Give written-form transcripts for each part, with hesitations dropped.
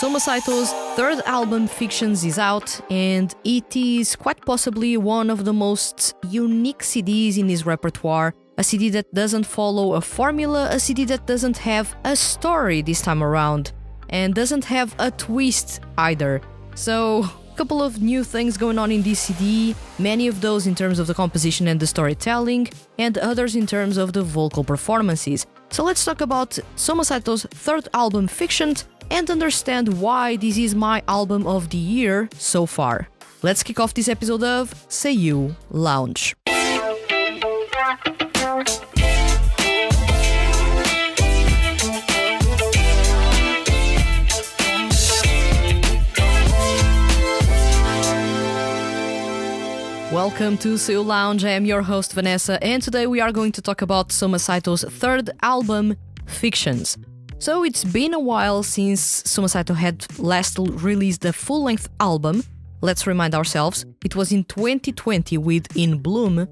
Soma Saito's third album, Fictions, is out, and it is quite possibly one of the most unique CDs in his repertoire. A CD that doesn't follow a formula, a CD that doesn't have a story this time around, and doesn't have a twist either. So, a couple of new things going on in this CD, many of those in terms of the composition and the storytelling, and others in terms of the vocal performances. So let's talk about Soma Saito's third album, Fictions, and understand why this is my album of the year so far. Let's kick off this episode of SEIYUU Lounge. Welcome to SEIYUU Lounge, I am your host Vanessa, and today we are going to talk about Soma Saito's third album, Fictions. So it's been a while since Soma Saito had last released a full-length album. Let's remind ourselves, it was in 2020 with In Bloom,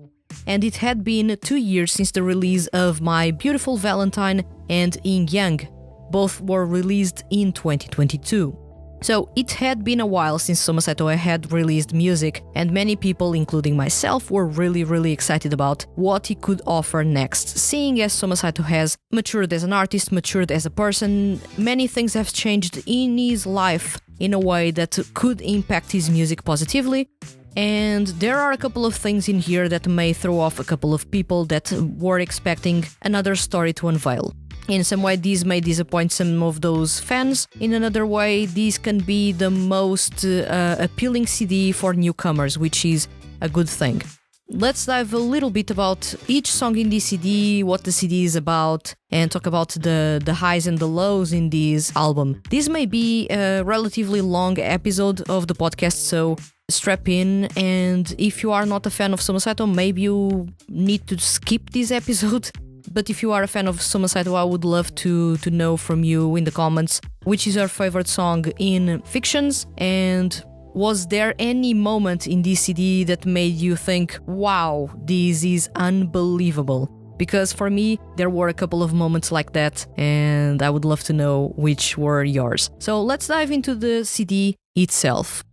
and it had been 2 years since the release of My Beautiful Valentine and Yin Yang. Both were released in 2022. So it had been a while since Soma Saito had released music, and many people, including myself, were really excited about what he could offer next. Seeing as Soma Saito has matured as an artist, matured as a person, many things have changed in his life in a way that could impact his music positively. And there are a couple of things in here that may throw off a couple of people that were expecting another story to unveil. In some way, these may disappoint some of those fans. In another way, these can be the most appealing CD for newcomers, which is a good thing. Let's dive a little bit about each song in this CD, what the CD is about, and talk about the highs and the lows in this album. This may be a relatively long episode of the podcast, so strap in, and if you are not a fan of Soma Saito, maybe you need to skip this episode. But if you are a fan of Soma Saito, I would love to know from you in the comments which is your favorite song in Fictions, and was there any moment in this CD that made you think, wow, this is unbelievable? Because for me, there were a couple of moments like that, and I would love to know which were yours. So let's dive into the CD itself.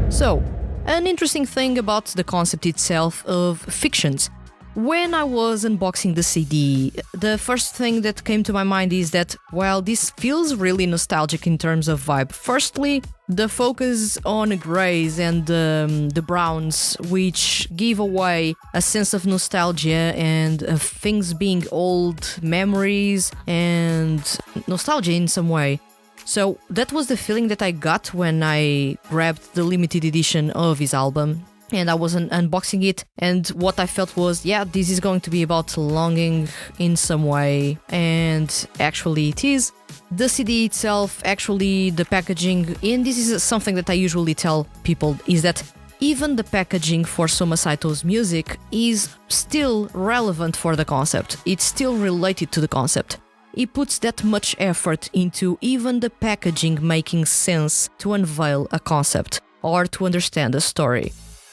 So, an interesting thing about the concept itself of Fictions. When I was unboxing the CD, the first thing that came to my mind is that, well, this feels really nostalgic in terms of vibe. Firstly, the focus on grays and the browns, which give away a sense of nostalgia and of things being old, memories, and nostalgia in some way. So that was the feeling that I got when I grabbed the limited edition of his album. And I was unboxing it, and what I felt was, yeah, this is going to be about longing in some way, and actually it is. The CD itself, actually the packaging, and this is something that I usually tell people, is that even the packaging for Soma Saito's music is still relevant for the concept. It's still related to the concept. He puts that much effort into even the packaging making sense to unveil a concept or to understand a story.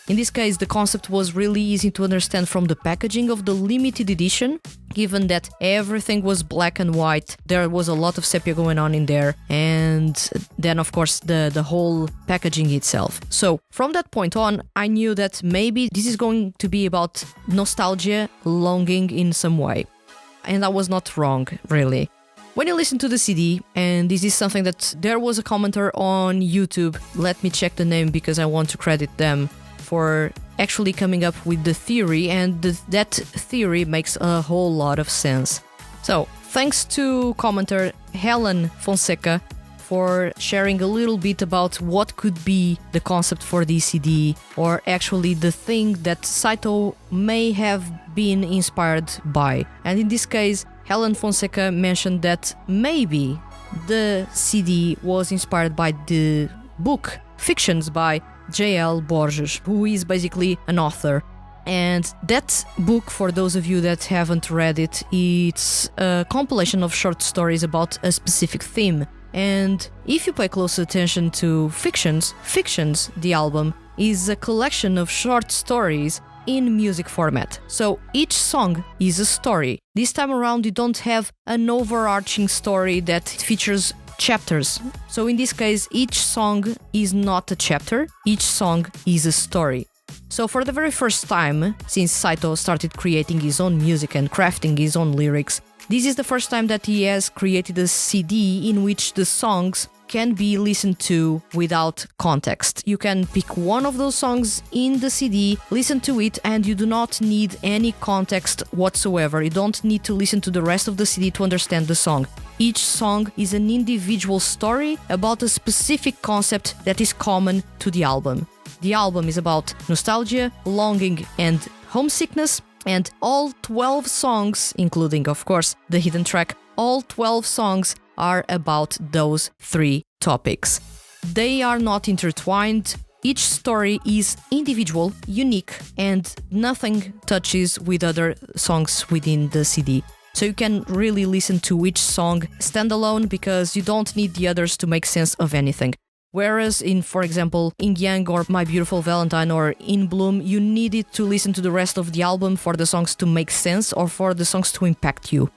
In this case, the concept was really easy to understand from the packaging of the limited edition, given that everything was black and white, there was a lot of sepia going on in there, and then of course the whole packaging itself. So from that point on, I knew that maybe this is going to be about nostalgia, longing in some way. And I was not wrong, really. When you listen to the CD, and this is something that there was a commenter on YouTube, let me check the name because I want to credit them for actually coming up with the theory, and that theory makes a whole lot of sense. So, thanks to commenter Helen Fonseca for sharing a little bit about what could be the concept for this CD, or actually the thing that Saito may have been inspired by. And in this case, Helen Fonseca mentioned that maybe the CD was inspired by the book Fictions by J.L. Borges, who is basically an author. And that book, for those of you that haven't read it, it's a compilation of short stories about a specific theme. And if you pay close attention to Fictions, the album, is a collection of short stories in music format. So each song is a story. This time around you don't have an overarching story that features chapters. So in this case, each song is not a chapter, each song is a story. So for the very first time, since Saito started creating his own music and crafting his own lyrics, this is the first time that he has created a CD in which the songs can be listened to without context. You can pick one of those songs in the CD, listen to it, and you do not need any context whatsoever. You don't need to listen to the rest of the CD to understand the song. Each song is an individual story about a specific concept that is common to the album. The album is about nostalgia, longing, and homesickness, and all 12 songs, including, of course, the hidden track, all 12 songs are about those 3 topics. They are not intertwined. Each story is individual, unique, and nothing touches with other songs within the CD. So you can really listen to each song standalone because you don't need the others to make sense of anything. Whereas in, for example, Yin Yang or My Beautiful Valentine or In Bloom, you needed to listen to the rest of the album for the songs to make sense or for the songs to impact you.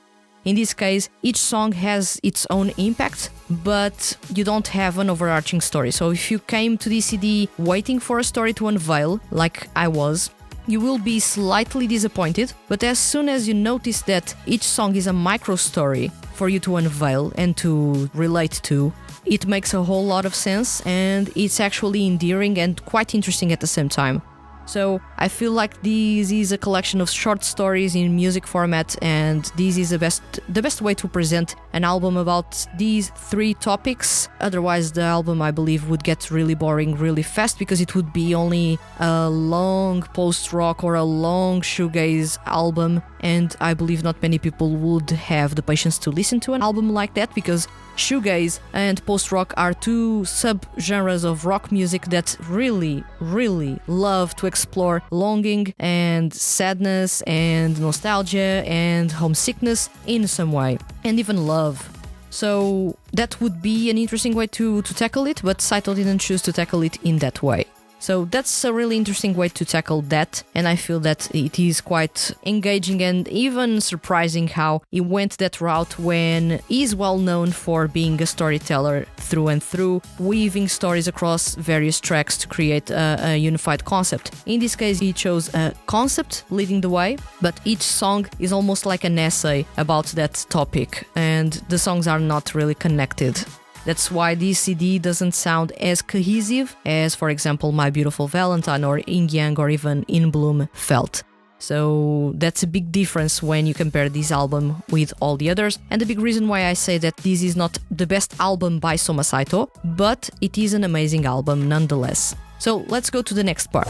In this case, each song has its own impact, but you don't have an overarching story. So if you came to this CD waiting for a story to unveil, like I was, you will be slightly disappointed, but as soon as you notice that each song is a micro story for you to unveil and to relate to, it makes a whole lot of sense, and it's actually endearing and quite interesting at the same time. So I feel like this is a collection of short stories in music format, and this is the best way to present an album about these 3 topics. Otherwise, the album, I believe, would get really boring really fast because it would be only a long post-rock or a long shoegaze album, and I believe not many people would have the patience to listen to an album like that because shoegaze and post-rock are 2 sub-genres of rock music that really, really love to explore longing and sadness and nostalgia and homesickness in some way, and even love. So that would be an interesting way to tackle it, but Saito didn't choose to tackle it in that way. So that's a really interesting way to tackle that, and I feel that it is quite engaging and even surprising how he went that route when he's well known for being a storyteller through and through, weaving stories across various tracks to create a unified concept. In this case, he chose a concept leading the way, but each song is almost like an essay about that topic, and the songs are not really connected. That's why this CD doesn't sound as cohesive as, for example, My Beautiful Valentine or Yin Yang or even In Bloom felt. So that's a big difference when you compare this album with all the others, and the big reason why I say that this is not the best album by Soma Saito, but it is an amazing album nonetheless. So let's go to the next part.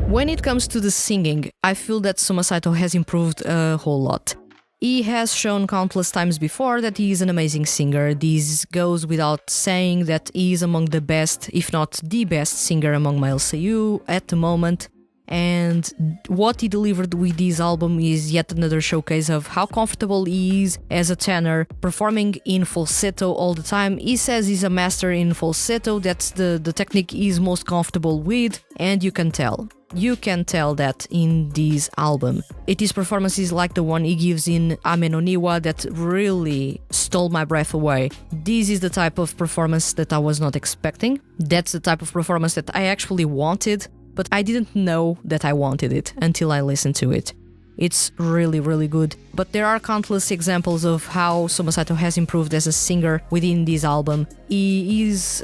When it comes to the singing, I feel that Soma Saito has improved a whole lot. He has shown countless times before that he is an amazing singer. This goes without saying that he is among the best, if not the best singer among male seiyuu at the moment. And what he delivered with this album is yet another showcase of how comfortable he is as a tenor, performing in falsetto all the time. He says he's a master in falsetto, that's the technique he's most comfortable with, and you can tell. You can tell that in this album. It is performances like the one he gives in Ame no Niwa that really stole my breath away. This is the type of performance that I was not expecting. That's the type of performance that I actually wanted, but I didn't know that I wanted it until I listened to it. It's really, really good. But there are countless examples of how Soma Saito has improved as a singer within this album. He is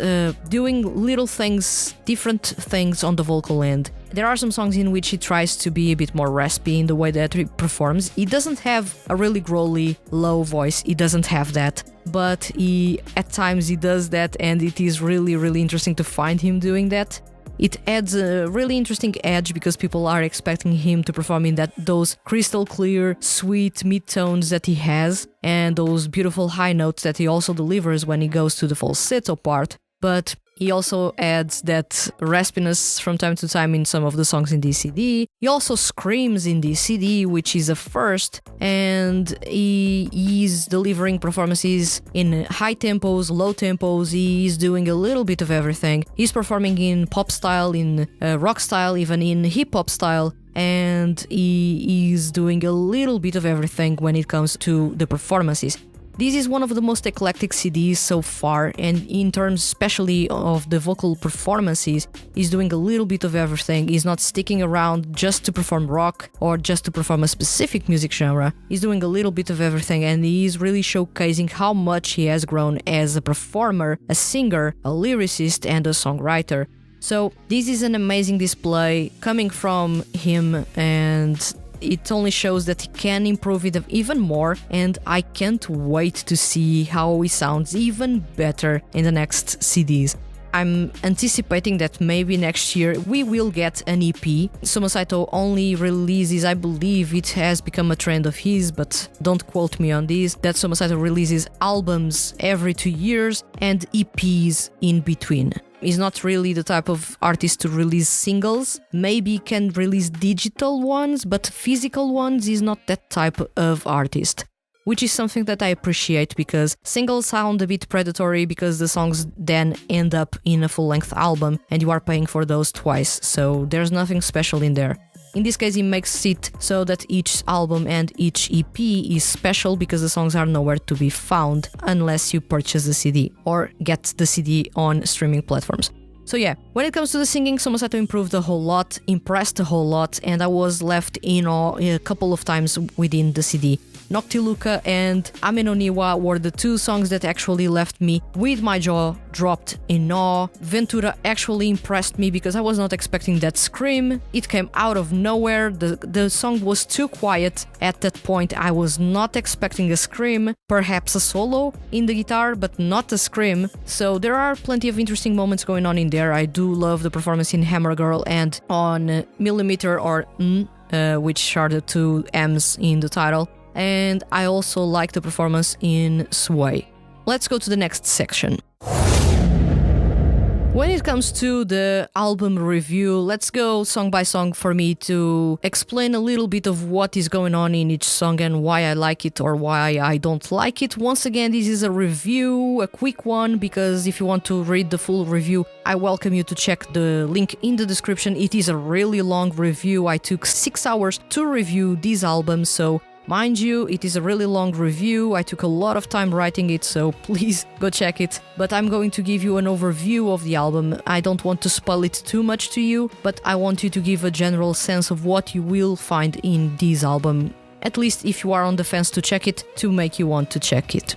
doing little things, different things on the vocal end. There are some songs in which he tries to be a bit more raspy in the way that he performs. He doesn't have a really growly, low voice. He doesn't have that. But at times he does that, and it is really, really interesting to find him doing that. It adds a really interesting edge because people are expecting him to perform in those crystal clear, sweet mid-tones that he has, and those beautiful high notes that he also delivers when he goes to the falsetto part. But he also adds that raspiness from time to time in some of the songs in this CD. He also screams in this CD, which is a first, and he is delivering performances in high tempos, low tempos. He is doing a little bit of everything. He's performing in pop style, in rock style, even in hip-hop style, and he is doing a little bit of everything when it comes to the performances. This is one of the most eclectic CDs so far, and in terms especially of the vocal performances, he's doing a little bit of everything. He's not sticking around just to perform rock or just to perform a specific music genre. He's doing a little bit of everything, and he's really showcasing how much he has grown as a performer, a singer, a lyricist, and a songwriter. So this is an amazing display coming from him, and it only shows that he can improve it even more, and I can't wait to see how he sounds even better in the next CDs. I'm anticipating that maybe next year we will get an EP. Soma Saito only releases, I believe it has become a trend of his, but don't quote me on this, that Soma Saito releases albums every 2 years and EPs in between. He's not really the type of artist to release singles. Maybe he can release digital ones, but physical ones is not that type of artist. Which is something that I appreciate, because singles sound a bit predatory because the songs then end up in a full-length album and you are paying for those twice, so there's nothing special in there. In this case, he makes it so that each album and each EP is special because the songs are nowhere to be found unless you purchase the CD or get the CD on streaming platforms. So yeah, when it comes to the singing, Soma Saito improved a whole lot, impressed a whole lot, and I was left in awe a couple of times within the CD. Noctiluca and Ame no Niwa were the two songs that actually left me with my jaw dropped in awe. Ventura actually impressed me because I was not expecting that scream. It came out of nowhere. The song was too quiet at that point. I was not expecting a scream, perhaps a solo in the guitar, but not a scream. So there are plenty of interesting moments going on in there. I do love the performance in Hammer Girl and on Millimeter or which are the two M's in the title. And I also like the performance in Sway. Let's go to the next section. When it comes to the album review, let's go song by song for me to explain a little bit of what is going on in each song and why I like it or why I don't like it. Once again, this is a review, a quick one, because if you want to read the full review, I welcome you to check the link in the description. It is a really long review. I took 6 hours to review this album, so mind you, it is a really long review. I took a lot of time writing it, so please go check it. But I'm going to give you an overview of the album. I don't want to spoil it too much to you, but I want you to give a general sense of what you will find in this album. At least if you are on the fence to check it, to make you want to check it.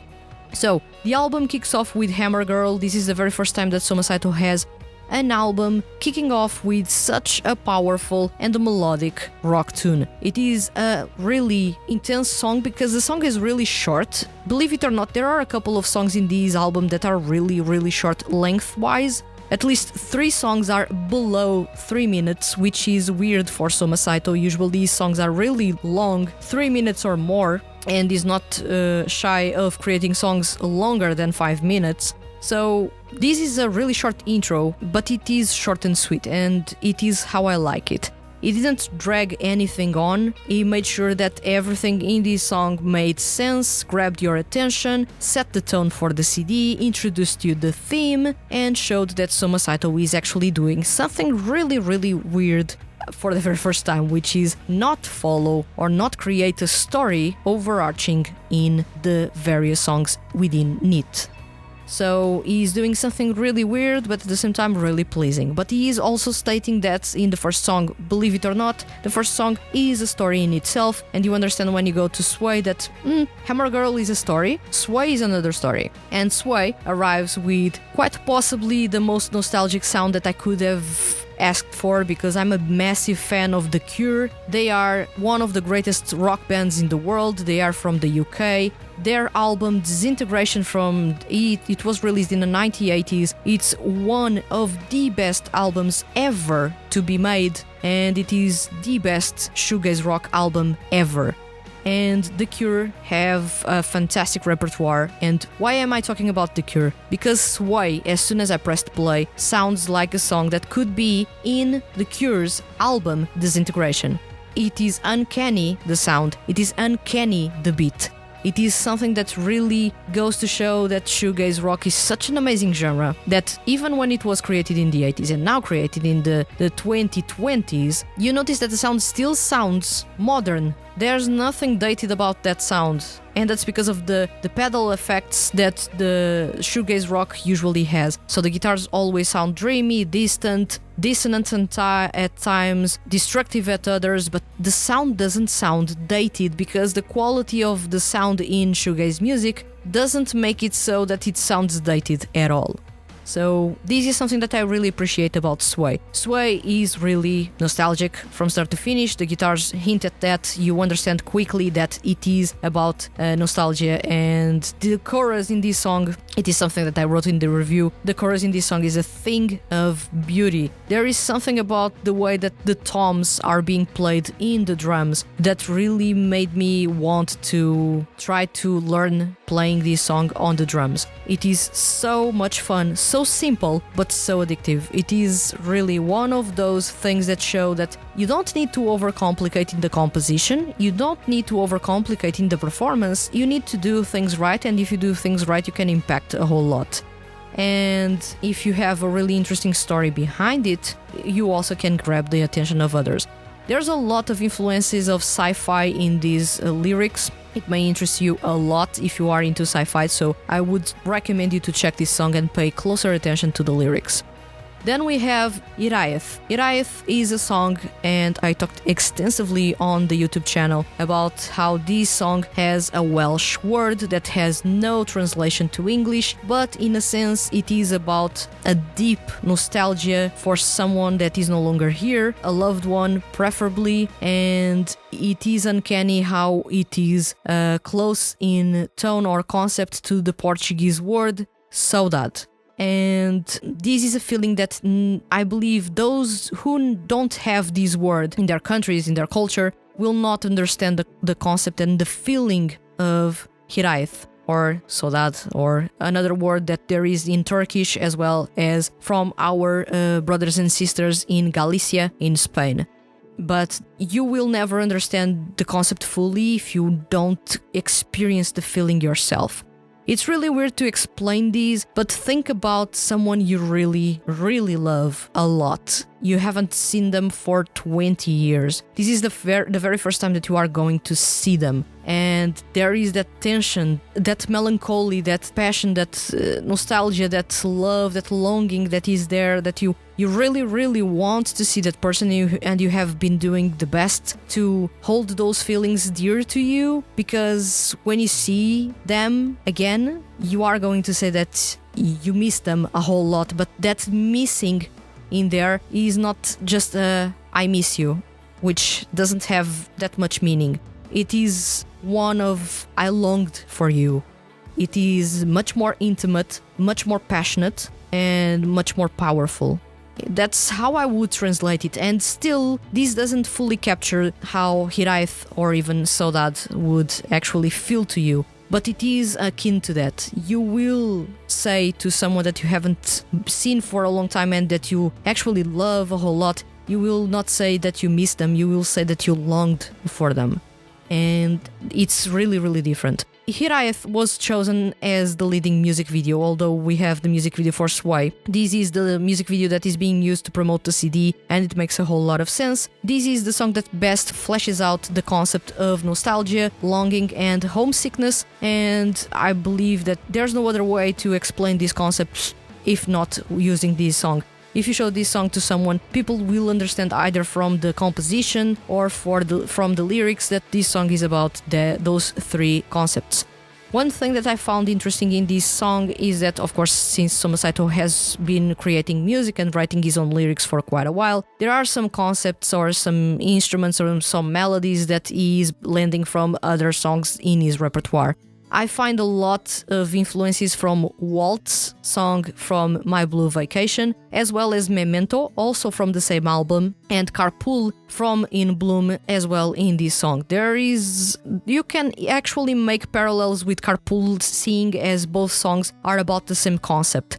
So, the album kicks off with Hammer Girl. This is the very first time that Soma Saito has an album kicking off with such a powerful and a melodic rock tune. It is a really intense song because the song is really short. Believe it or not, there are a couple of songs in this album that are really short lengthwise. At least 3 songs are below 3 minutes, which is weird for Soma Saito. Usually these songs are really long, 3 minutes or more, and is not shy of creating songs longer than 5 minutes. So this is a really short intro, but it is short and sweet, and it is how I like it. He didn't drag anything on. He made sure that everything in this song made sense, grabbed your attention, set the tone for the CD, introduced you the theme, and showed that Soma Saito is actually doing something really weird for the very first time, which is not follow or not create a story overarching in the various songs within it. So he's doing something really weird, but at the same time really pleasing. But he is also stating that in the first song, believe it or not, the first song is a story in itself, and you understand when you go to Sway that Hammer Girl is a story, Sway is another story. And Sway arrives with quite possibly the most nostalgic sound that I could have asked for, because I'm a massive fan of The Cure. They are one of the greatest rock bands in the world. They are from the UK. Their album Disintegration from it was released in the 1980s. It's one of the best albums ever to be made, and it is the best shoegaze rock album ever. And The Cure have a fantastic repertoire. And why am I talking about The Cure? Because Sway, as soon as I pressed play, sounds like a song that could be in The Cure's album Disintegration. It is uncanny, the sound. It is uncanny, the beat. It is something that really goes to show that shoegaze rock is such an amazing genre that even when it was created in the 80s and now created in the 2020s, you notice that the sound still sounds modern, There's nothing dated about that sound, and that's because of the pedal effects that the shoegaze rock usually has. So the guitars always sound dreamy, distant, dissonant at times, destructive at others, but the sound doesn't sound dated because the quality of the sound in shoegaze music doesn't make it so that it sounds dated at all. So this is something that I really appreciate about Sway. Sway is really nostalgic from start to finish. The guitars hint at that. You understand quickly that it is about nostalgia, and the chorus in this song, it is something that I wrote in the review. The chorus in this song is a thing of beauty. There is something about the way that the toms are being played in the drums that really made me want to try to learn playing this song on the drums. It is so much fun, so simple, but so addictive. It is really one of those things that show that you don't need to overcomplicate in the composition, you don't need to overcomplicate in the performance, you need to do things right, and if you do things right, you can impact a whole lot. And if you have a really interesting story behind it, you also can grab the attention of others. There's a lot of influences of sci-fi in these lyrics. It may interest you a lot if you are into sci-fi, so I would recommend you to check this song and pay closer attention to the lyrics. Then we have Iraeth. Iraeth is a song, and I talked extensively on the YouTube channel about how this song has a Welsh word that has no translation to English, but in a sense it is about a deep nostalgia for someone that is no longer here, a loved one preferably, and it is uncanny how it is close in tone or concept to the Portuguese word saudade. And this is a feeling that I believe those who don't have this word in their countries, in their culture, will not understand the concept and the feeling of Iraeth or saudade, or another word that there is in Turkish as well as from our brothers and sisters in Galicia in Spain. But you will never understand the concept fully if you don't experience the feeling yourself. It's really weird to explain these, but think about someone you really, really love a lot. You haven't seen them for 20 years. This is the very first time that you are going to see them. And there is that tension, that melancholy, that passion, that nostalgia, that love, that longing that is there, that you really, really want to see that person, and you have been doing the best to hold those feelings dear to you, because when you see them again, you are going to say that you miss them a whole lot, but that missing in there is not just a I miss you, which doesn't have that much meaning. It is one of I longed for you. It is much more intimate, much more passionate, and much more powerful. That's how I would translate it, and still this doesn't fully capture how Iraeth or even saudade would actually feel to you. But it is akin to that. You will say to someone that you haven't seen for a long time and that you actually love a whole lot, you will not say that you miss them, you will say that you longed for them. And it's really, really different. Iraeth was chosen as the leading music video, although we have the music video for Sway. This is the music video that is being used to promote the CD, and it makes a whole lot of sense. This is the song that best fleshes out the concept of nostalgia, longing, and homesickness, and I believe that there's no other way to explain this concept if not using this song. If you show this song to someone, people will understand either from the composition or from the lyrics that this song is about those three concepts. One thing that I found interesting in this song is that, of course, since Soma Saito has been creating music and writing his own lyrics for quite a while, there are some concepts or some instruments or some melodies that he is blending from other songs in his repertoire. I find a lot of influences from Walt's song from My Blue Vacation, as well as Memento, also from the same album, and Carpool from In Bloom as well in this song. You can actually make parallels with Carpool, seeing as both songs are about the same concept.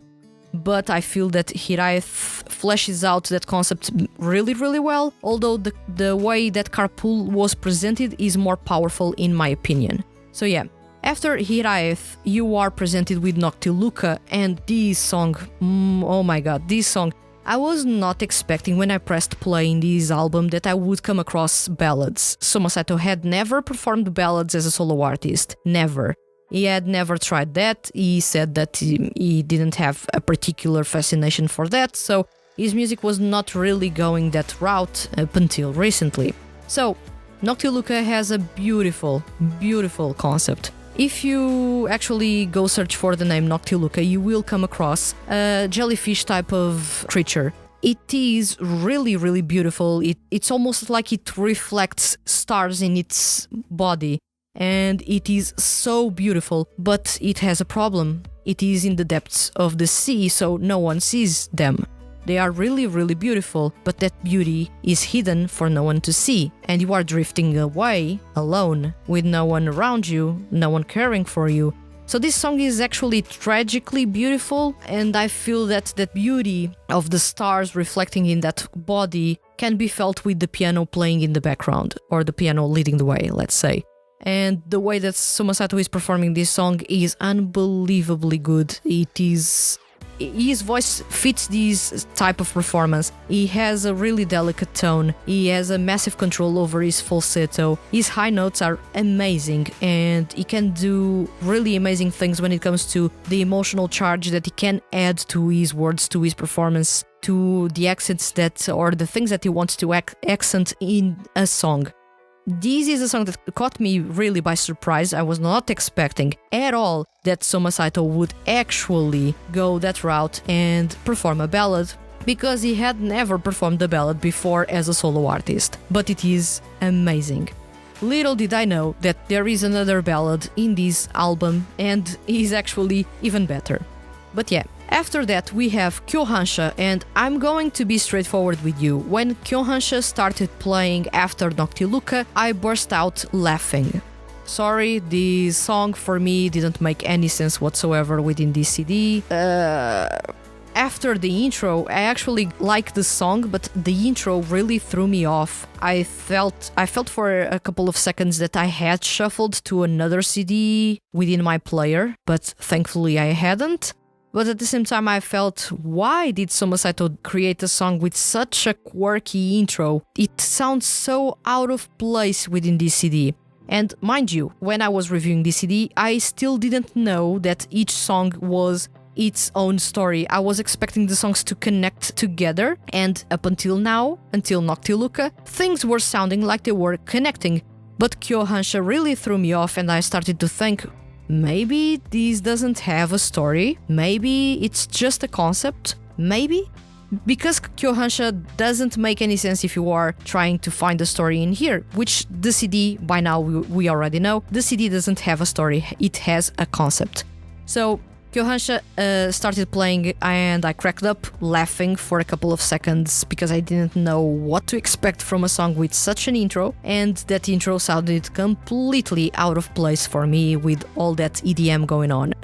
But I feel that Iraeth fleshes out that concept really, really well, although the way that Carpool was presented is more powerful in my opinion. So yeah. After Iraeth, you are presented with Noctiluca, and this song, oh my god, this song, I was not expecting when I pressed play in this album that I would come across ballads. Soma Saito had never performed ballads as a solo artist. Never. He had never tried that. He said that he didn't have a particular fascination for that, so his music was not really going that route up until recently. So, Noctiluca has a beautiful, beautiful concept. If you actually go search for the name Noctiluca, you will come across a jellyfish type of creature. It is really, really beautiful. It's almost like it reflects stars in its body. And it is so beautiful, but it has a problem. It is in the depths of the sea, so no one sees them. They are really, really beautiful, but that beauty is hidden for no one to see, and you are drifting away, alone, with no one around you, no one caring for you. So this song is actually tragically beautiful, and I feel that that beauty of the stars reflecting in that body can be felt with the piano playing in the background, or the piano leading the way, let's say. And the way that Soma Saito is performing this song is unbelievably good. His voice fits this type of performance. He has a really delicate tone. He has a massive control over his falsetto. His high notes are amazing, and he can do really amazing things when it comes to the emotional charge that he can add to his words, to his performance, to the accents or the things that he wants to accent in a song. This is a song that caught me really by surprise. I was not expecting at all that Soma Saito would actually go that route and perform a ballad, because he had never performed a ballad before as a solo artist. But it is amazing. Little did I know that there is another ballad in this album, and is actually even better. But yeah. After that, we have Kyohansha, and I'm going to be straightforward with you. When Kyohansha started playing after Noctiluca, I burst out laughing. Sorry, the song for me didn't make any sense whatsoever within this CD. After the intro, I actually liked the song, but the intro really threw me off. I felt for a couple of seconds that I had shuffled to another CD within my player, but thankfully I hadn't. But at the same time, I felt, why did Soma Saito create a song with such a quirky intro? It sounds so out of place within this CD. And mind you, when I was reviewing this CD, I still didn't know that each song was its own story. I was expecting the songs to connect together, and up until now, until Noctiluca, things were sounding like they were connecting. But Kyohansha really threw me off, and I started to think, maybe this doesn't have a story, maybe it's just a concept, maybe? Because Kyohansha doesn't make any sense if you are trying to find a story in here, which the CD, by now we already know, the CD doesn't have a story, it has a concept. So Kyohansha started playing, and I cracked up laughing for a couple of seconds because I didn't know what to expect from a song with such an intro, and that intro sounded completely out of place for me with all that EDM going on.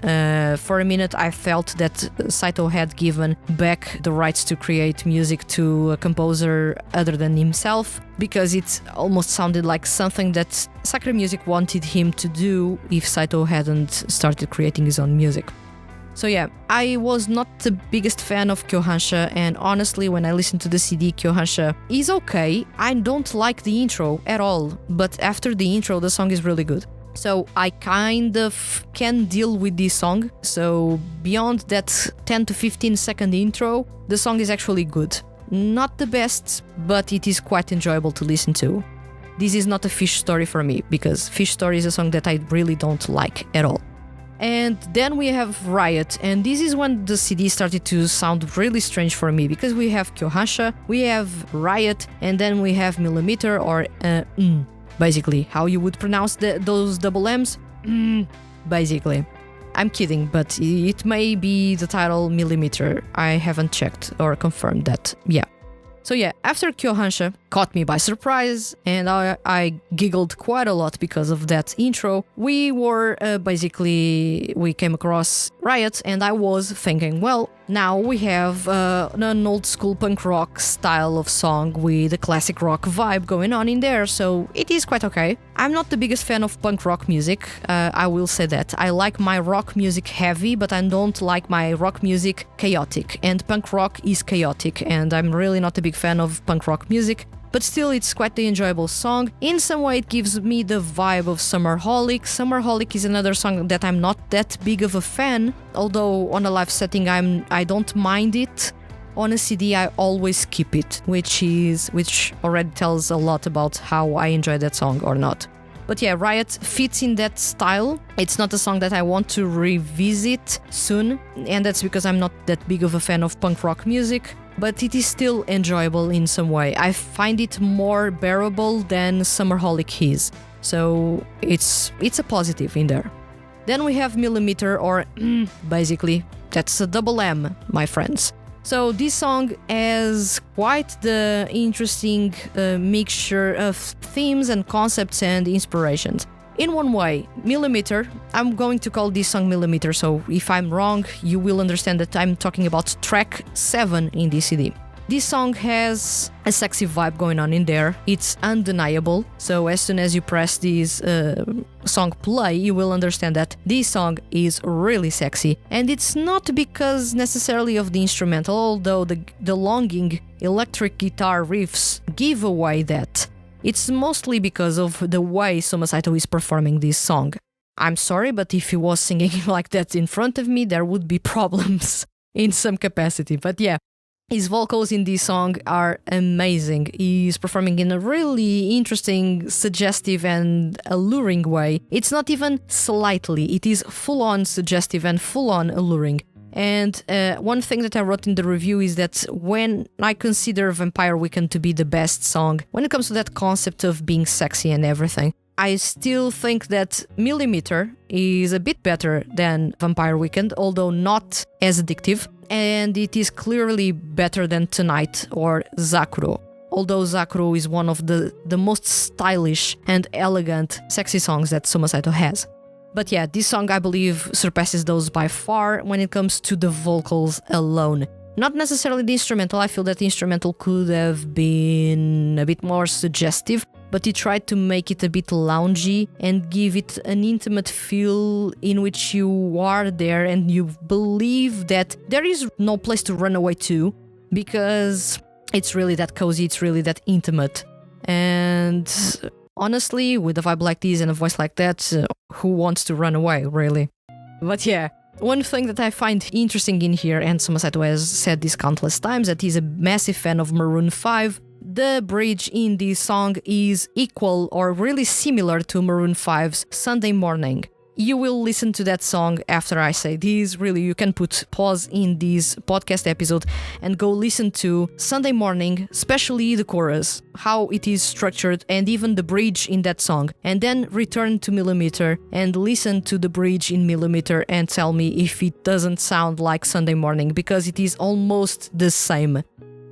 For a minute I felt that Saito had given back the rights to create music to a composer other than himself, because it almost sounded like something that Sakura Music wanted him to do if Saito hadn't started creating his own music. So yeah, I was not the biggest fan of Kyohansha, and honestly, when I listen to the CD, Kyohansha is okay. I don't like the intro at all, but after the intro, the song is really good. So I kind of can deal with this song. So beyond that 10 to 15 second intro, the song is actually good. Not the best, but it is quite enjoyable to listen to. This is not a Fish Story for me, because Fish Story is a song that I really don't like at all. And then we have Riot, and this is when the CD started to sound really strange for me, because we have Kyohansha, we have Riot, and then we have Millimeter, or basically how you would pronounce those double M's, basically. I'm kidding, but it may be the title Millimeter. I haven't checked or confirmed that. Yeah. So yeah, after Kyohansha caught me by surprise, and I giggled quite a lot because of that intro, we came across Riot, and I was thinking, well, Now we have an old school punk rock style of song with a classic rock vibe going on in there, so it is quite okay. I'm not the biggest fan of punk rock music, I will say that. I like my rock music heavy, but I don't like my rock music chaotic, and punk rock is chaotic, and I'm really not a big fan of punk rock music. But still, it's quite the enjoyable song. In some way, it gives me the vibe of Summerholic. Summerholic is another song that I'm not that big of a fan, although on a live setting I don't mind it. On a CD, I always skip it, which already tells a lot about how I enjoy that song or not. But yeah, Riot fits in that style. It's not a song that I want to revisit soon, and that's because I'm not that big of a fan of punk rock music. But it is still enjoyable in some way. I find it more bearable than Summerholic is. So it's a positive in there. Then we have Millimeter, or basically, that's a double M, my friends. So this song has quite the interesting mixture of themes and concepts and inspirations. In one way, Millimeter, I'm going to call this song Millimeter, so if I'm wrong, you will understand that I'm talking about track 7 in this CD. This song has a sexy vibe going on in there. It's undeniable, so as soon as you press this song play, you will understand that this song is really sexy. And it's not because necessarily of the instrumental, although the longing electric guitar riffs give away that. It's mostly because of the way Soma Saito is performing this song. I'm sorry, but if he was singing like that in front of me, there would be problems in some capacity. But yeah, his vocals in this song are amazing. He's performing in a really interesting, suggestive and alluring way. It's not even slightly, it is full-on suggestive and full-on alluring. And one thing that I wrote in the review is that when I consider Vampire Weekend to be the best song, when it comes to that concept of being sexy and everything, I still think that Millimeter is a bit better than Vampire Weekend, although not as addictive, and it is clearly better than Tonight or Zakuro. Although Zakuro is one of the most stylish and elegant, sexy songs that Soma Saito has. But yeah, this song, I believe, surpasses those by far when it comes to the vocals alone. Not necessarily the instrumental, I feel that the instrumental could have been a bit more suggestive, but he tried to make it a bit loungy and give it an intimate feel in which you are there and you believe that there is no place to run away to, because it's really that cozy, it's really that intimate. And honestly, with a vibe like this and a voice like that, who wants to run away, really? But yeah, one thing that I find interesting in here, and Soma Saito has said this countless times, that he's a massive fan of Maroon 5. The bridge in this song is equal or really similar to Maroon 5's Sunday Morning. You will listen to that song after I say this. Really, you can put pause in this podcast episode and go listen to Sunday Morning, especially the chorus, how it is structured, and even the bridge in that song. And then return to Millimeter and listen to the bridge in Millimeter and tell me if it doesn't sound like Sunday Morning, because it is almost the same.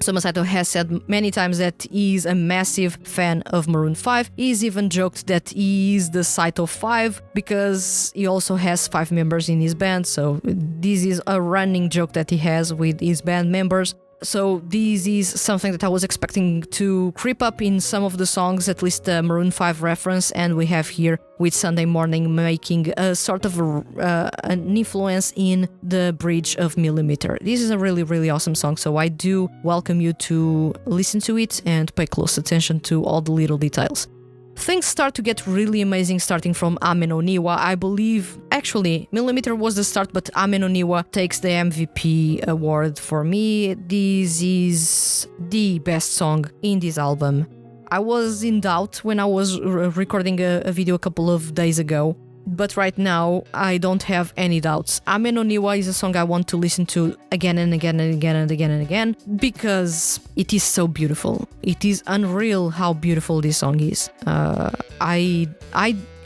Soma Saito has said many times that he is a massive fan of Maroon 5. He's even joked that he is the Saito 5 because he also has 5 members in his band, so this is a running joke that he has with his band members. So this is something that I was expecting to creep up in some of the songs, at least the Maroon 5 reference, and we have here with Sunday Morning making a sort of an influence in the bridge of Millimeter. This is a really, really awesome song, so I do welcome you to listen to it and pay close attention to all the little details. Things start to get really amazing starting from Ame no Niwa. I believe, actually, Millimeter was the start, but Ame no Niwa takes the MVP award for me. This is the best song in this album. I was in doubt when I was recording a video a couple of days ago, but right now I don't have any doubts. Ame no Niwa is a song I want to listen to again and again and again and again and again, because it is so beautiful. It is unreal how beautiful this song is.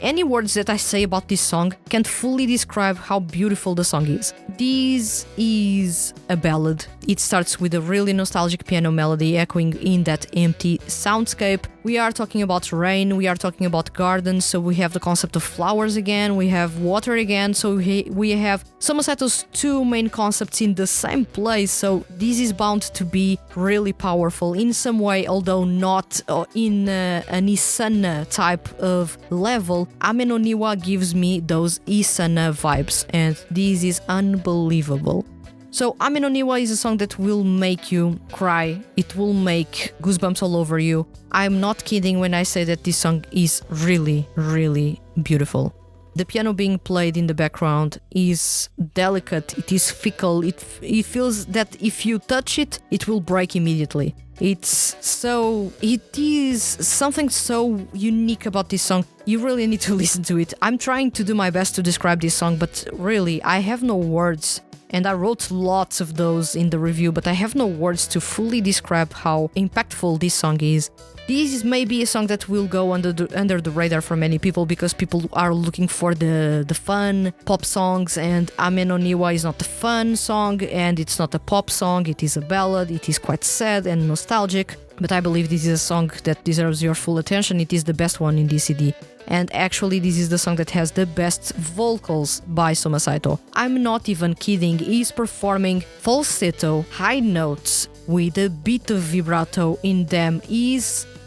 Any words that I say about this song can't fully describe how beautiful the song is. This is a ballad. It starts with a really nostalgic piano melody echoing in that empty soundscape. We are talking about rain, we are talking about gardens, so we have the concept of flowers again, we have water again, so we have Soma Saito's two main concepts in the same place, so this is bound to be really powerful in some way, although not in an Isana type of level. Ame no Niwa gives me those Isana vibes, and this is unbelievable. So Ame no Niwa is a song that will make you cry, it will make goosebumps all over you. I'm not kidding when I say that this song is really, really beautiful. The piano being played in the background is delicate, it is fickle, it feels that if you touch it, it will break immediately. It is something so unique about this song. You really need to listen to it. I'm trying to do my best to describe this song, but really, I have no words. And I wrote lots of those in the review, but I have no words to fully describe how impactful this song is. This is maybe a song that will go under the radar for many people because people are looking for the fun pop songs, and Ame no Niwa is not a fun song and it's not a pop song, it is a ballad, it is quite sad and nostalgic, but I believe this is a song that deserves your full attention. It is the best one in this CD. And actually this is the song that has the best vocals by Soma Saito. I'm not even kidding, he's performing falsetto, high notes with a bit of vibrato in them.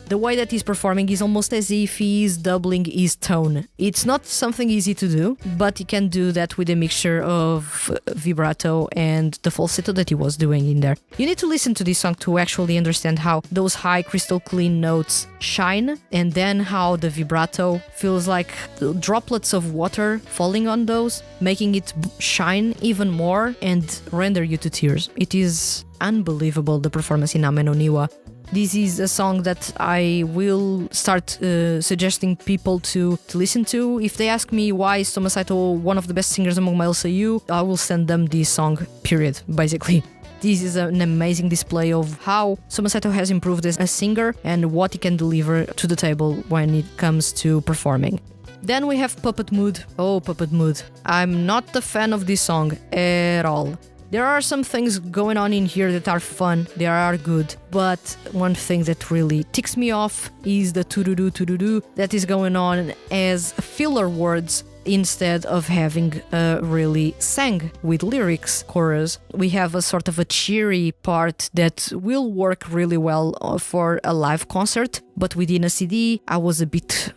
The way that he's performing is almost as if he is doubling his tone. It's not something easy to do, but he can do that with a mixture of vibrato and the falsetto that he was doing in there. You need to listen to this song to actually understand how those high crystal clean notes shine, and then how the vibrato feels like droplets of water falling on those, making it shine even more and render you to tears. It is unbelievable, the performance in Ame no Niwa. This is a song that I will start suggesting people to listen to. If they ask me why is Soma Saito one of the best singers among male SEIYU, I will send them this song, period, basically. This is an amazing display of how Soma Saito has improved as a singer and what he can deliver to the table when it comes to performing. Then we have Puppet Mood. Oh, Puppet Mood. I'm not a fan of this song at all. There are some things going on in here that are fun, they are good, but one thing that really ticks me off is the to-do-do that is going on as filler words instead of having a really sang with lyrics chorus. We have a sort of a cheery part that will work really well for a live concert, but within a CD, I was a bit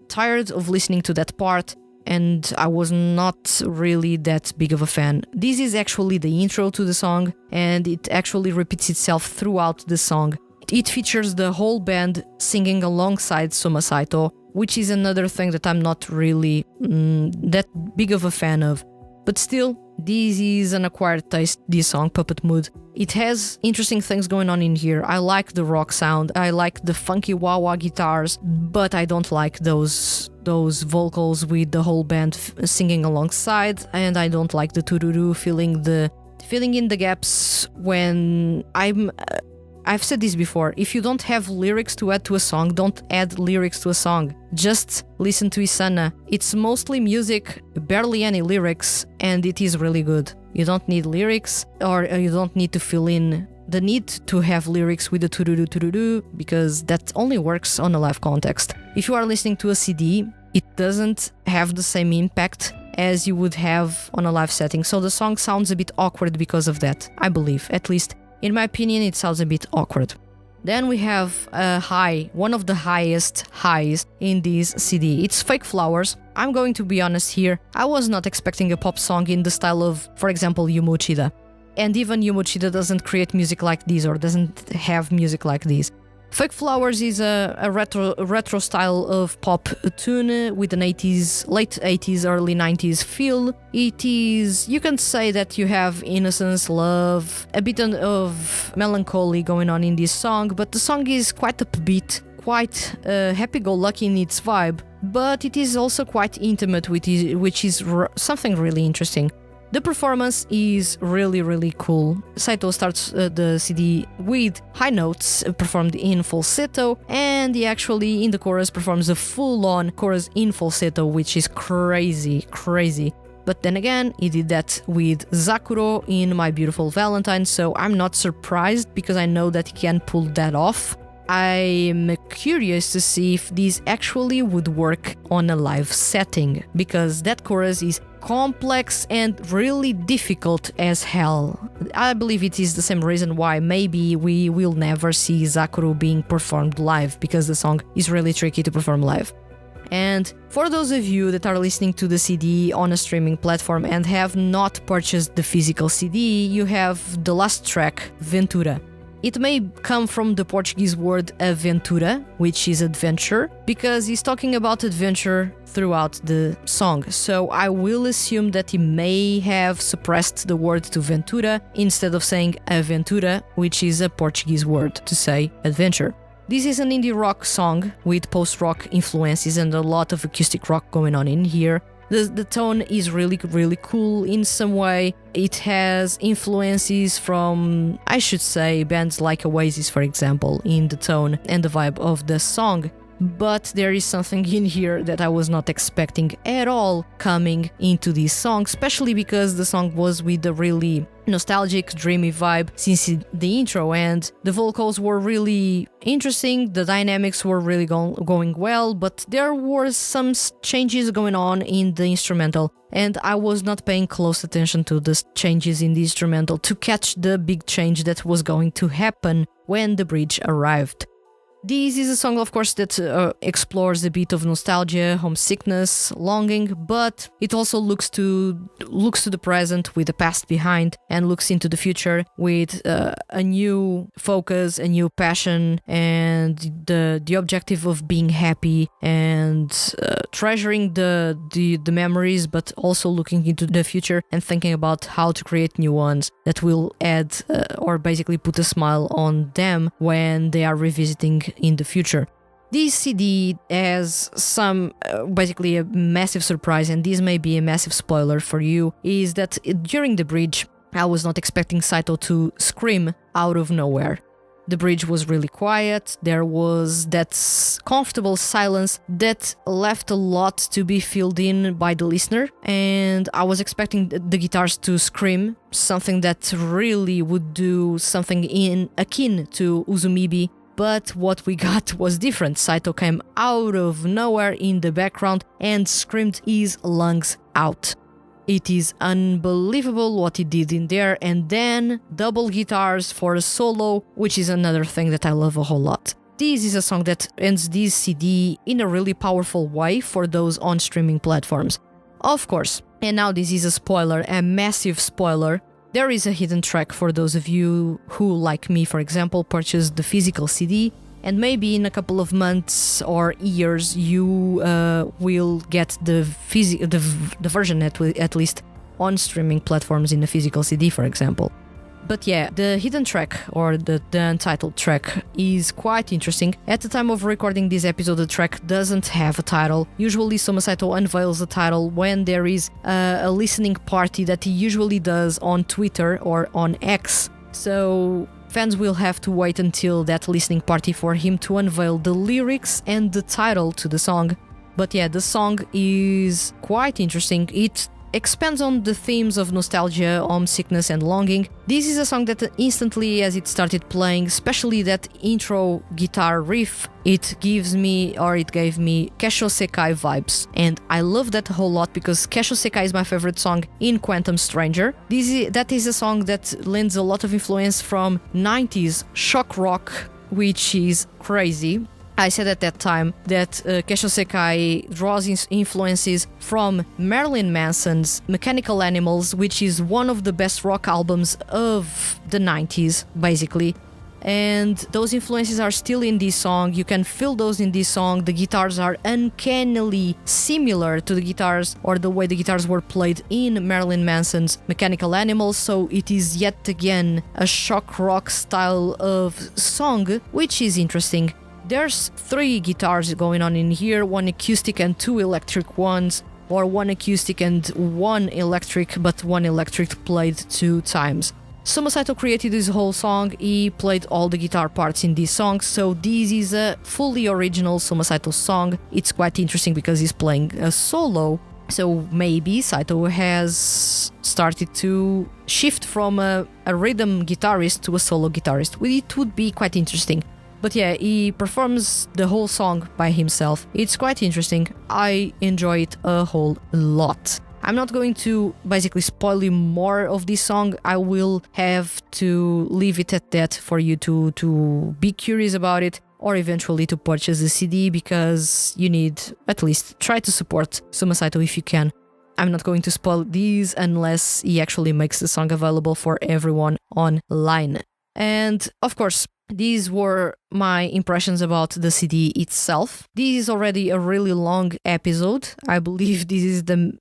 tired of listening to that part, and I was not really that big of a fan. This is actually the intro to the song, and it actually repeats itself throughout the song. It features the whole band singing alongside Soma Saito, which is another thing that I'm not really that big of a fan of. But still, this is an acquired taste, this song, Puppet Mood. It has interesting things going on in here. I like the rock sound, I like the funky wah-wah guitars, but I don't like those vocals with the whole band singing alongside, and I don't like the to-do-do filling in the gaps when I've said this before, if you don't have lyrics to add to a song, don't add lyrics to a song. Just listen to Isana. It's mostly music, barely any lyrics, and it is really good. You don't need lyrics, or you don't need to fill in the need to have lyrics with the to-do-do, because that only works on a live context. If you are listening to a CD, it doesn't have the same impact as you would have on a live setting, so the song sounds a bit awkward because of that, I believe. At least, in my opinion, it sounds a bit awkward. Then we have a high, one of the highest highs in this CD. It's Fake Flowers. I'm going to be honest here, I was not expecting a pop song in the style of, for example, Yumo Uchida. And even Yumo Uchida doesn't create music like this, or doesn't have music like this. Fake Flowers is a retro style of pop tune with an late 80s, early 90s feel. It is, you can say that you have innocence, love, a bit of melancholy going on in this song, but the song is quite upbeat, quite happy-go-lucky in its vibe, but it is also quite intimate, which is something really interesting. The performance is really, really cool. Saito starts the CD with high notes performed in falsetto, and he actually in the chorus performs a full-on chorus in falsetto, which is crazy. But then again, he did that with Zakuro in My Beautiful Valentine, so I'm not surprised because I know that he can pull that off. I'm curious to see if this actually would work on a live setting, because that chorus is complex and really difficult as hell. I believe it is the same reason why maybe we will never see Zakuro being performed live, because the song is really tricky to perform live. And for those of you that are listening to the CD on a streaming platform and have not purchased the physical CD, you have the last track, Ventura. It may come from the Portuguese word aventura, which is adventure, because he's talking about adventure throughout the song. So I will assume that he may have suppressed the word to ventura instead of saying aventura, which is a Portuguese word to say adventure. This is an indie rock song with post-rock influences and a lot of acoustic rock going on in here. The tone is really, really cool in some way. It has influences from, I should say, bands like Oasis, for example, in the tone and the vibe of the song. But there is something in here that I was not expecting at all coming into this song, especially because the song was with a really nostalgic, dreamy vibe since the intro, and the vocals were really interesting, the dynamics were really going well, but there were some changes going on in the instrumental, and I was not paying close attention to the changes in the instrumental to catch the big change that was going to happen when the bridge arrived. This is a song, of course, that explores a bit of nostalgia, homesickness, longing, but it also looks to the present with the past behind and looks into the future with a new focus, a new passion, and the objective of being happy and treasuring the memories, but also looking into the future and thinking about how to create new ones that will add or basically put a smile on them when they are revisiting in the future. This CD has some, basically a massive surprise, and this may be a massive spoiler for you, is that during the bridge, I was not expecting Saito to scream out of nowhere. The bridge was really quiet, there was that comfortable silence that left a lot to be filled in by the listener, and I was expecting the guitars to scream, something that really would do something akin to Uzumibi. But what we got was different. Saito came out of nowhere in the background and screamed his lungs out. It is unbelievable what he did in there, and then double guitars for a solo, which is another thing that I love a whole lot. This is a song that ends this CD in a really powerful way for those on streaming platforms. Of course, and now this is a spoiler, a massive spoiler. There is a hidden track for those of you who, like me, for example, purchased the physical CD, and maybe in a couple of months or years you will get the version at least on streaming platforms in the physical CD, for example. But yeah, the hidden track, or the untitled track, is quite interesting. At the time of recording this episode, the track doesn't have a title. Usually Soma Saito unveils a title when there is a listening party that he usually does on Twitter or on X. So fans will have to wait until that listening party for him to unveil the lyrics and the title to the song. But yeah, the song is quite interesting. It expands on the themes of nostalgia, homesickness and longing. This is a song that instantly, as it started playing, especially that intro guitar riff, it gave me Kesho Sekai vibes, and I love that a whole lot because Kesho Sekai is my favorite song in Quantum Stranger. That is a song that lends a lot of influence from 90s shock rock, which is crazy. I said at that time that Kesho Sekai draws influences from Marilyn Manson's Mechanical Animals, which is one of the best rock albums of the 90s, basically. And those influences are still in this song. You can feel those in this song. The guitars are uncannily similar to the guitars or the way the guitars were played in Marilyn Manson's Mechanical Animals, so it is yet again a shock rock style of song, which is interesting. There's 3 guitars going on in here, 1 acoustic and 2 electric ones, or 1 acoustic and 1 electric, but 1 electric played 2 times. Soma Saito created this whole song, he played all the guitar parts in this song, so this is a fully original Soma Saito song. It's quite interesting because he's playing a solo So maybe Saito has started to shift from a rhythm guitarist to a solo guitarist. It would be quite interesting. But yeah, he performs the whole song by himself. It's quite interesting. I enjoy it a whole lot. I'm not going to basically spoil you more of this song. I will have to leave it at that for you to be curious about it, or eventually to purchase the CD, because you need at least try to support Soma Saito if you can. I'm not going to spoil these unless he actually makes the song available for everyone online. And of course, these were my impressions about the CD itself. This is already a really long episode. I believe this is the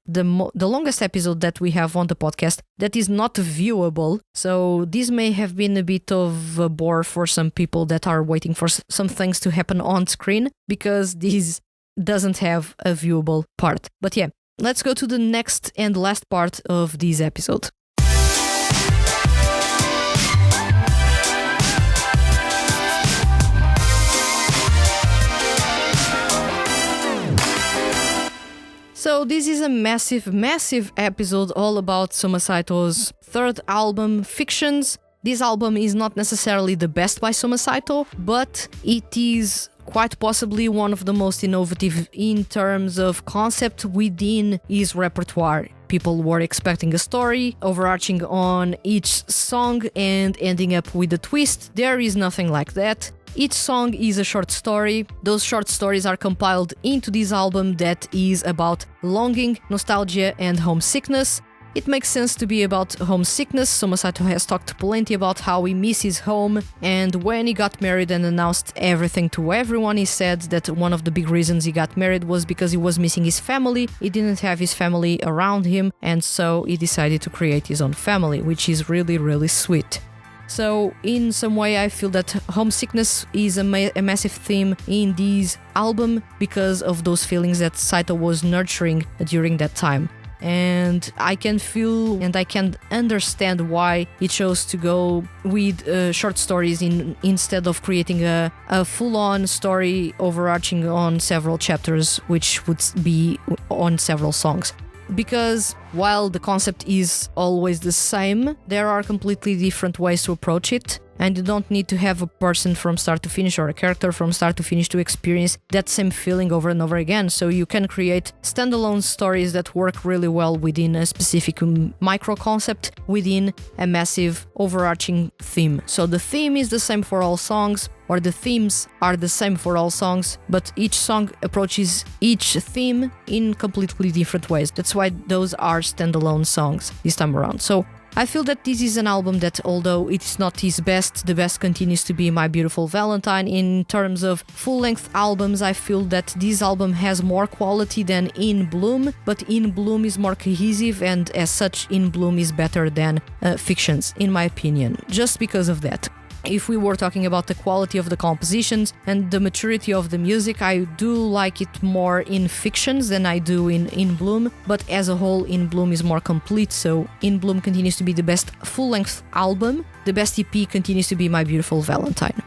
longest episode that we have on the podcast that is not viewable. So this may have been a bit of a bore for some people that are waiting for some things to happen on screen, because this doesn't have a viewable part. But yeah, let's go to the next and last part of this episode. So this is a massive episode all about Soma Saito's third album, Fictions. This album is not necessarily the best by Soma Saito, but it is quite possibly one of the most innovative in terms of concept within his repertoire. People were expecting a story, overarching on each song and ending up with a twist. There is nothing like that. Each song is a short story. Those short stories are compiled into this album that is about longing, nostalgia, and homesickness. It makes sense to be about homesickness. Soma Saito has talked plenty about how he misses home, and when he got married and announced everything to everyone, he said that one of the big reasons he got married was because he was missing his family. He didn't have his family around him, and so he decided to create his own family, which is really sweet. So in some way I feel that homesickness is a massive theme in this album because of those feelings that Saito was nurturing during that time. And I can feel and I can understand why he chose to go with short stories instead of creating a full-on story overarching on several chapters, which would be on several songs. Because while the concept is always the same, there are completely different ways to approach it, and you don't need to have a person from start to finish or a character from start to finish to experience that same feeling over and over again. So you can create standalone stories that work really well within a specific micro concept within a massive overarching theme. So the theme is the same for all songs, or the themes are the same for all songs, but each song approaches each theme in completely different ways. That's why those are standalone songs this time around. So I feel that this is an album that, although it's not his best, the best continues to be My Beautiful Valentine. In terms of full-length albums, I feel that this album has more quality than In Bloom, but In Bloom is more cohesive, and as such, In Bloom is better than Fictions, in my opinion, just because of that. If we were talking about the quality of the compositions and the maturity of the music, I do like it more in Fictions than I do in Bloom, but as a whole, In Bloom is more complete, so In Bloom continues to be the best full-length album. The best EP continues to be My Beautiful Valentine.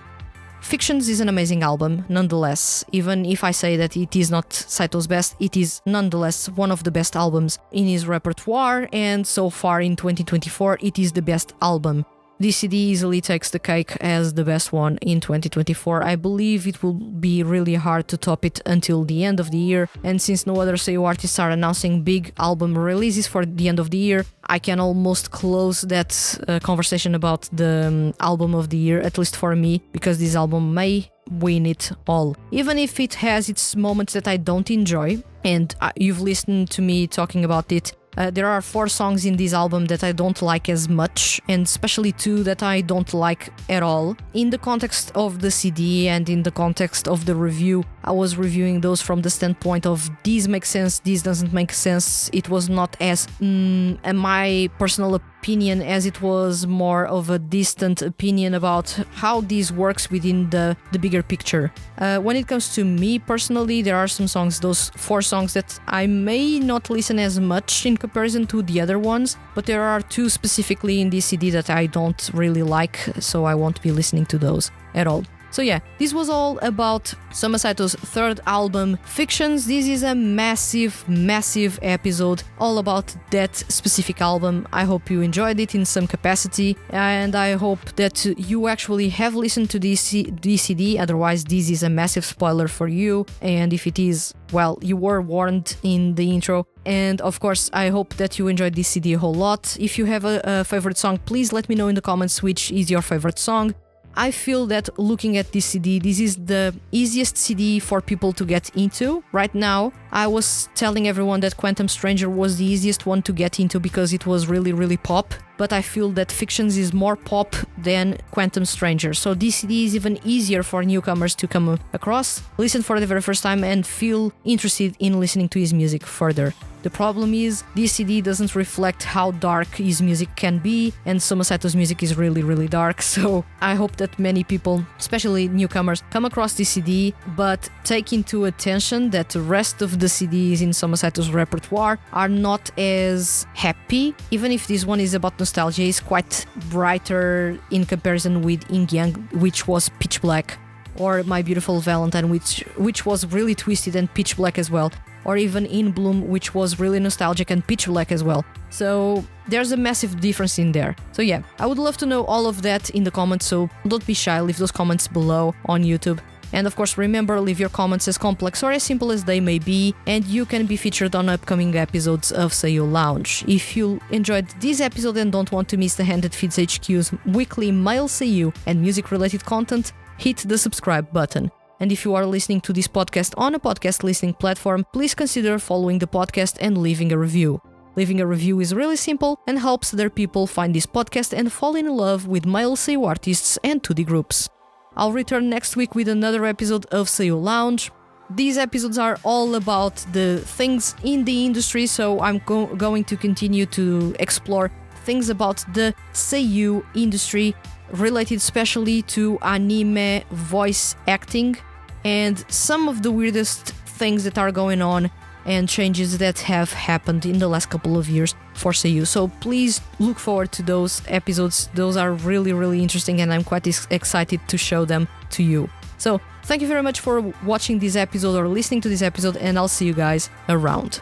Fictions is an amazing album, nonetheless. Even if I say that it is not Saito's best, it is nonetheless one of the best albums in his repertoire, and so far in 2024, it is the best album. This CD easily takes the cake as the best one in 2024. I believe it will be really hard to top it until the end of the year, and since no other SEIYUU artists are announcing big album releases for the end of the year, I can almost close that conversation about the album of the year, at least for me, because this album may win it all. Even if it has its moments that I don't enjoy, and you've listened to me talking about it, there are 4 songs in this album that I don't like as much, and especially 2 that I don't like at all. In the context of the CD and in the context of the review, I was reviewing those from the standpoint of these make sense, these doesn't make sense. It was not as my personal opinion as it was more of a distant opinion about how this works within the bigger picture. When it comes to me personally, there are some songs, those 4 songs, that I may not listen as much in comparison to the other ones, but there are 2 specifically in this CD that I don't really like, so I won't be listening to those at all. So yeah, this was all about Soma Saito's third album, Fictions. This is a massive episode all about that specific album. I hope you enjoyed it in some capacity, and I hope that you actually have listened to this CD. Otherwise, this is a massive spoiler for you, and if it is, well, you were warned in the intro. And of course, I hope that you enjoyed this CD a whole lot. If you have a favorite song, please let me know in the comments which is your favorite song. I feel that looking at this CD, this is the easiest CD for people to get into right now. I was telling everyone that Quantum Stranger was the easiest one to get into because it was really pop, but I feel that Fictions is more pop than Quantum Stranger. So this CD is even easier for newcomers to come across, listen for the very first time, and feel interested in listening to his music further. The problem is, this CD doesn't reflect how dark his music can be, and Soma Saito's music is really dark, so I hope that many people, especially newcomers, come across this CD, but take into attention that the rest of the CDs in Soma Saito's repertoire are not as happy. Even if this one is about nostalgia, it's quite brighter in comparison with Yin Yang, which was pitch black, or My Beautiful Valentine, which was really twisted and pitch black as well, or even In Bloom, which was really nostalgic and pitch black as well. So there's a massive difference in there. So yeah, I would love to know all of that in the comments, so don't be shy, leave those comments below on YouTube. And of course, remember, leave your comments as complex or as simple as they may be, and you can be featured on upcoming episodes of SEIYUU Lounge. If you enjoyed this episode and don't want to miss the Handed Feeds HQ's weekly male SEIYUU and music-related content, hit the subscribe button. And if you are listening to this podcast on a podcast listening platform, please consider following the podcast and leaving a review. Leaving a review is really simple and helps other people find this podcast and fall in love with male SEIYUU artists and 2D groups. I'll return next week with another episode of SEIYUU Lounge. These episodes are all about the things in the industry, so I'm going to continue to explore things about the SEIYUU industry, related especially to anime voice acting and some of the weirdest things that are going on and changes that have happened in the last couple of years for SEIYUU. So please look forward to those episodes. Those are really interesting, and I'm quite excited to show them to you. So thank you very much for watching this episode or listening to this episode, and I'll see you guys around.